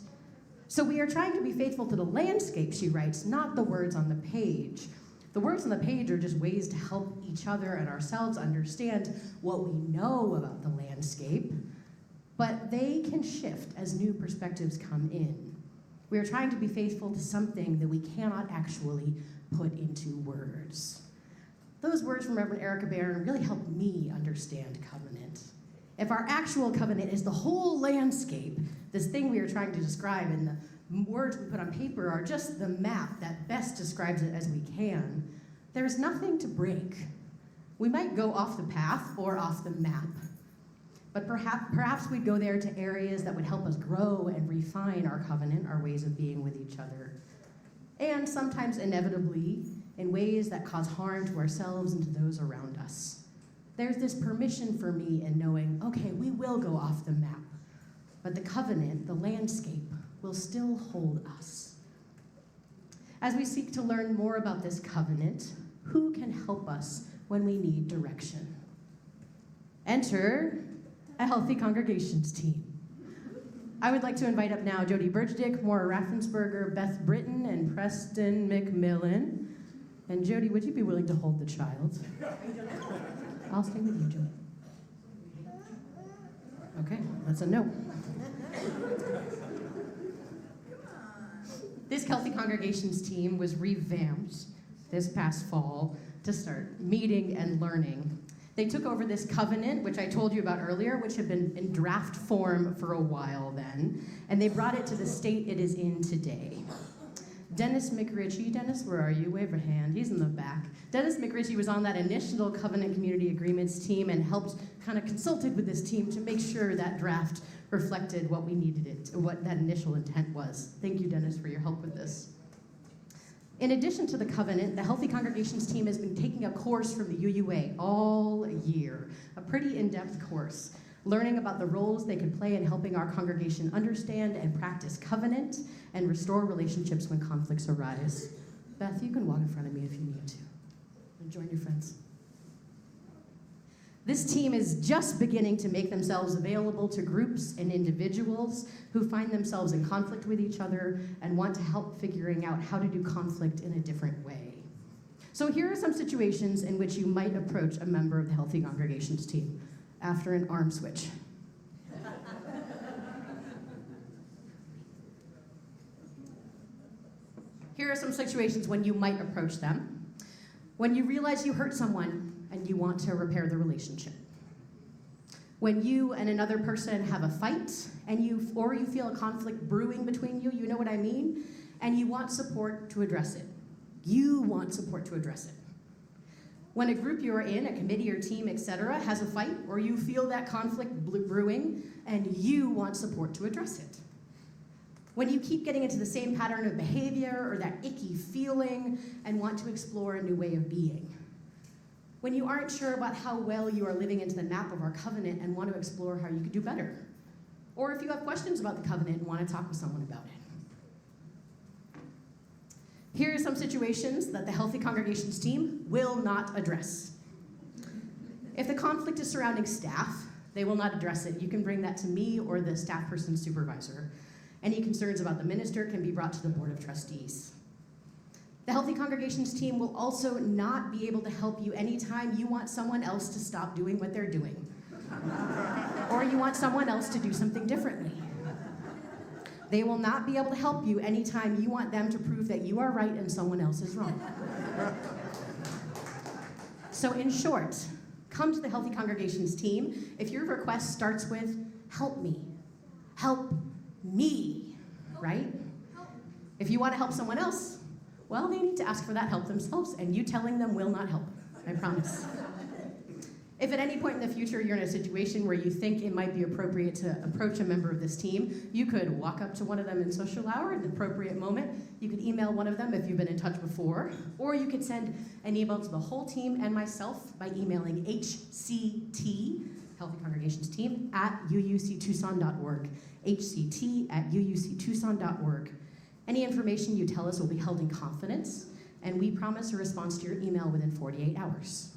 So we are trying to be faithful to the landscape, she writes, not the words on the page. The words on the page are just ways to help each other and ourselves understand what we know about the landscape, but they can shift as new perspectives come in. We are trying to be faithful to something that we cannot actually put into words. Those words from Reverend Erica Barron really help me understand covenant. If our actual covenant is the whole landscape, this thing we are trying to describe, and the words we put on paper are just the map that best describes it as we can, there's nothing to break. We might go off the path or off the map, but perhaps we'd go there to areas that would help us grow and refine our covenant, our ways of being with each other, and sometimes inevitably in ways that cause harm to ourselves and to those around us. There's this permission for me in knowing, okay, we will go off the map, but the covenant, the landscape, will still hold us. As we seek to learn more about this covenant, who can help us when we need direction? Enter a healthy congregations team. I would like to invite up now Jody Bergdick, Maura Raffensperger, Beth Britton, and Preston McMillan. And Jody, would you be willing to hold the child? I'll stay with you, Jody. Okay, that's a no. This Healthy Congregations team was revamped this past fall to start meeting and learning. They took over this covenant, which I told you about earlier, which had been in draft form for a while then, and they brought it to the state it is in today. Dennis McRitchie, Dennis, where are you? Wave a hand, he's in the back. Dennis McRitchie was on that initial Covenant Community Agreements team and helped, kind of consulted with this team to make sure that draft reflected what we needed it, what that initial intent was. Thank you, Dennis, for your help with this. In addition to the covenant, the Healthy Congregations team has been taking a course from the UUA all year, a pretty in-depth course, learning about the roles they can play in helping our congregation understand and practice covenant and restore relationships when conflicts arise. Beth, you can walk in front of me if you need to. And join your friends. This team is just beginning to make themselves available to groups and individuals who find themselves in conflict with each other and want to help figuring out how to do conflict in a different way. So here are some situations in which you might approach a member of the Healthy Congregations team after an arm switch. Here are some situations when you might approach them. When you realize you hurt someone and you want to repair the relationship. When you and another person have a fight and you feel a conflict brewing between you, you know what I mean? And you want support to address it. You want support to address it. When a group you are in, a committee or team, etc., has a fight or you feel that conflict brewing and you want support to address it. When you keep getting into the same pattern of behavior or that icky feeling and want to explore a new way of being. When you aren't sure about how well you are living into the map of our covenant and want to explore how you could do better. Or if you have questions about the covenant and want to talk with someone about it. Here are some situations that the Healthy Congregations team will not address. If the conflict is surrounding staff, they will not address it. You can bring that to me or the staff person supervisor. Any concerns about the minister can be brought to the Board of Trustees. The Healthy Congregations team will also not be able to help you anytime you want someone else to stop doing what they're doing. Or you want someone else to do something differently. They will not be able to help you anytime you want them to prove that you are right and someone else is wrong. So in short, come to the Healthy Congregations team if your request starts with, help me, right? If you want to help someone else, well, they need to ask for that help themselves, and you telling them will not help, I promise. If at any point in the future you're in a situation where you think it might be appropriate to approach a member of this team, you could walk up to one of them in social hour at an appropriate moment. You could email one of them if you've been in touch before, or you could send an email to the whole team and myself by emailing HCT, Healthy Congregations Team, at uuctucson.org, hct@uuctucson.org. Any information you tell us will be held in confidence, and we promise a response to your email within 48 hours.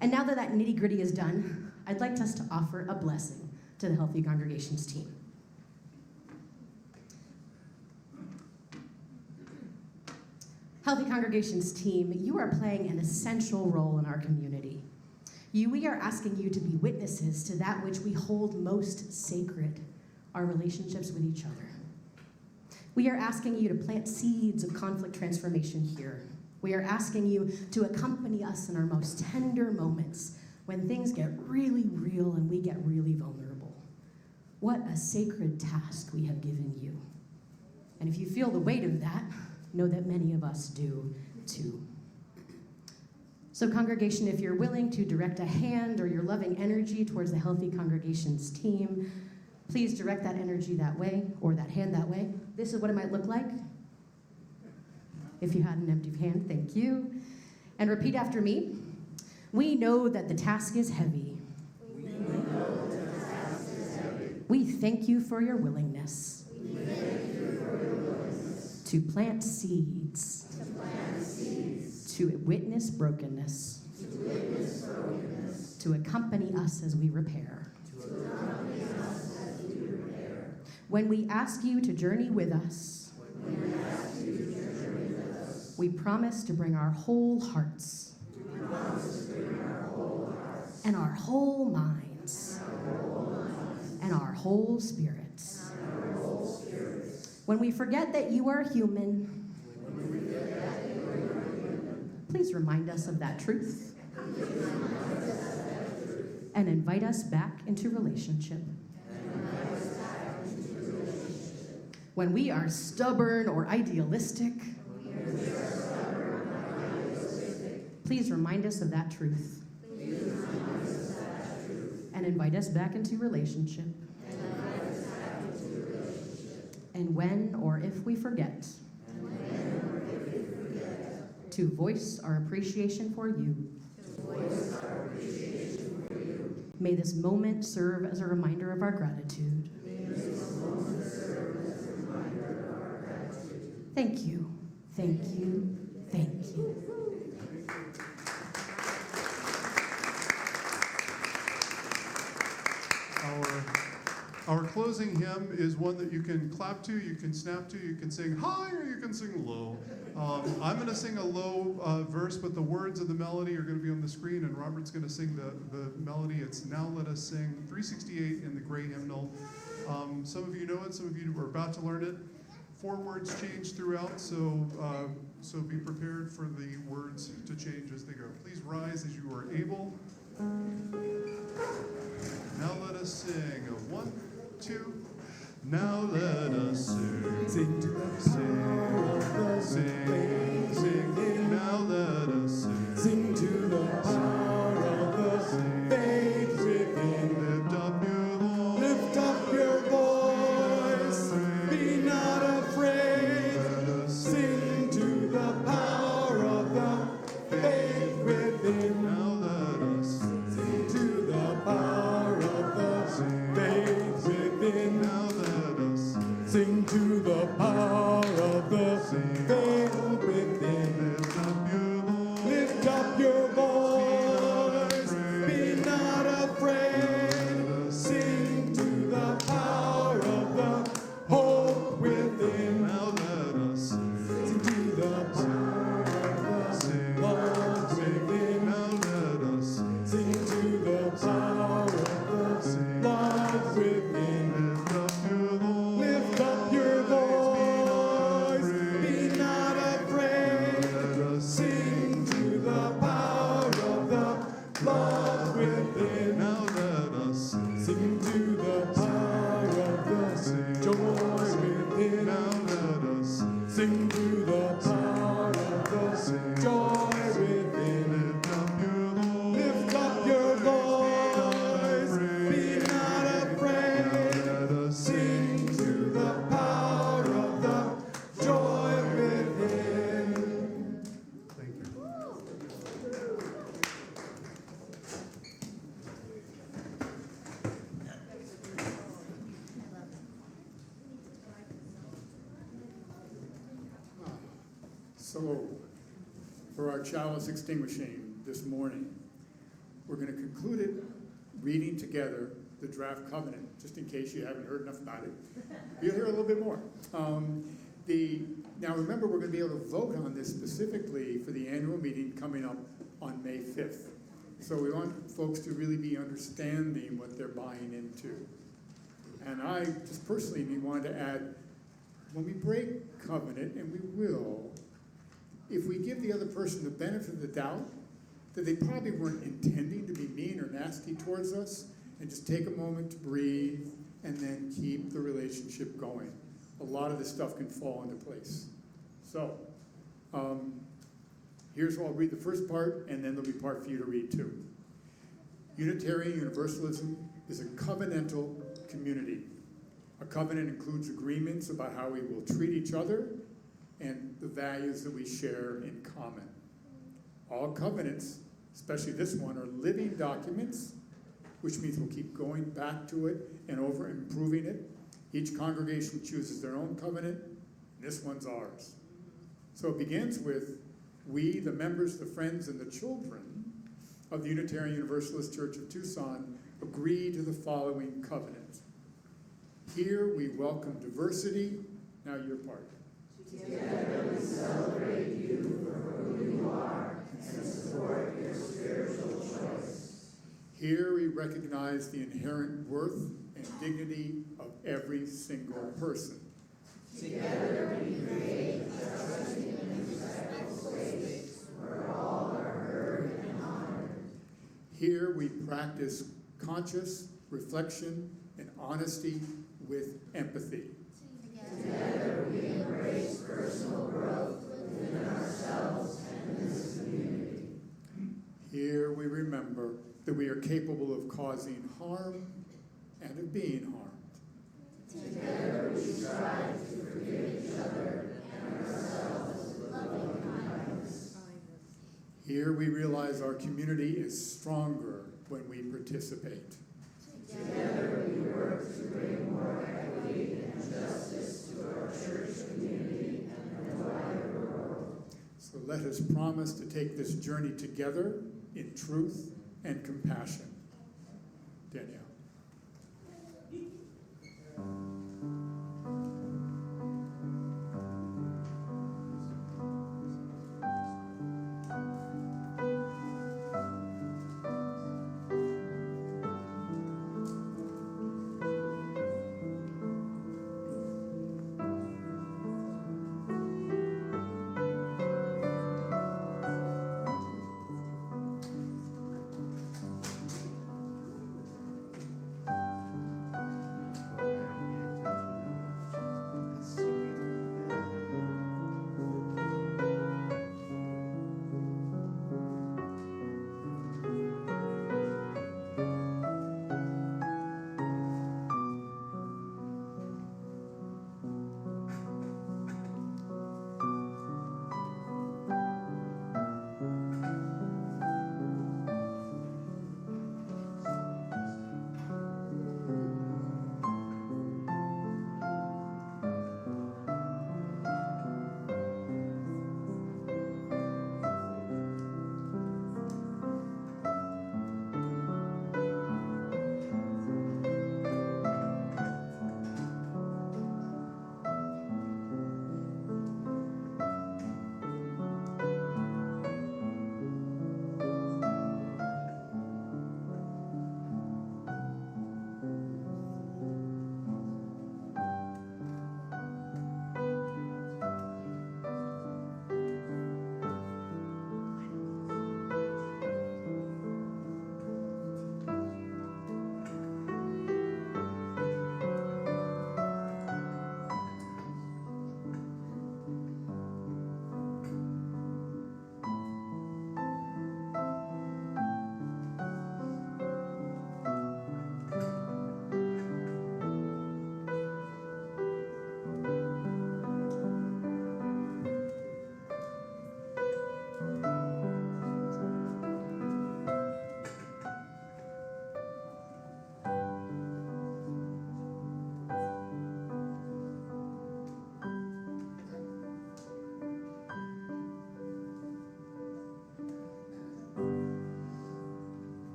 And now that nitty-gritty is done, I'd like us to offer a blessing to the Healthy Congregations team. Healthy Congregations team, you are playing an essential role in our community. We are asking you to be witnesses to that which we hold most sacred, our relationships with each other. We are asking you to plant seeds of conflict transformation here. We are asking you to accompany us in our most tender moments when things get really real and we get really vulnerable. What a sacred task we have given you. And if you feel the weight of that, know that many of us do too. So congregation, if you're willing to direct a hand or your loving energy towards the Healthy Congregations team, please direct that energy that way, or that hand that way. This is what it might look like. If you had an empty hand, thank you. And repeat after me. We know that the task is heavy. We thank you for your willingness. To plant seeds. To witness brokenness. To accompany us as we repair. When we ask you to journey with us, we promise to bring our whole hearts and our whole minds and our whole spirits. When we forget that you are human, please remind us of that truth and invite us back into relationship. When we are stubborn or idealistic, please remind us of that truth and invite us back into relationship. And when or if we forget, to voice our appreciation for you. May this moment serve as a reminder of our gratitude. Thank you, thank you, thank you. Our closing hymn is one that you can clap to, you can snap to, you can sing high, or you can sing low. I'm going to sing a low verse, but the words of the melody are going to be on the screen, and Robert's going to sing the melody. It's Now Let Us Sing, 368 in the gray hymnal. Some of you know it, some of you are about to learn it. 4 words change throughout, so be prepared for the words to change as they go. Please rise as you are able. Now let us sing. 1, 2. Now let us sing. Sing to the power of the sing, sing. Now let us sing. Sing to the power of the faith within. Lift up your voice. Lift up your voice. Be not afraid. Sing to the power of the faith within. Now let us sing to the power of the faith within. Now let us sing to the power of the faith. So, for our chalice extinguishing this morning, we're going to conclude it reading together the draft covenant, just in case you haven't heard enough about it. You'll hear a little bit more. Now remember, we're going to be able to vote on this specifically for the annual meeting coming up on May 5th. So we want folks to really be understanding what they're buying into. And I just personally wanted to add, when we break covenant, and we will, if we give the other person the benefit of the doubt, that they probably weren't intending to be mean or nasty towards us, and just take a moment to breathe and then keep the relationship going. A lot of this stuff can fall into place. So, here's what I'll read the first part, and then there'll be part for you to read too. Unitarian Universalism is a covenantal community. A covenant includes agreements about how we will treat each other and the values that we share in common. All covenants, especially this one, are living documents, which means we'll keep going back to it and over improving it. Each congregation chooses their own covenant, and this one's ours. So it begins with, we, the members, the friends, and the children of the Unitarian Universalist Church of Tucson, agree to the following covenant. Here we welcome diversity. Now your part. Together we celebrate you for who you are and support your spiritual choice. Here we recognize the inherent worth and dignity of every single person. Together we create a trusting and respectful space where all are heard and honored. Here we practice conscious reflection and honesty with empathy. Together we embrace personal growth within ourselves and in this community. Here we remember that we are capable of causing harm and of being harmed. Together we strive to forgive each other and ourselves with loving kindness. Here we realize our community is stronger when we participate. Together we work to bring more equity and justice to our church community and the wider world. So let us promise to take this journey together in truth and compassion. Danielle.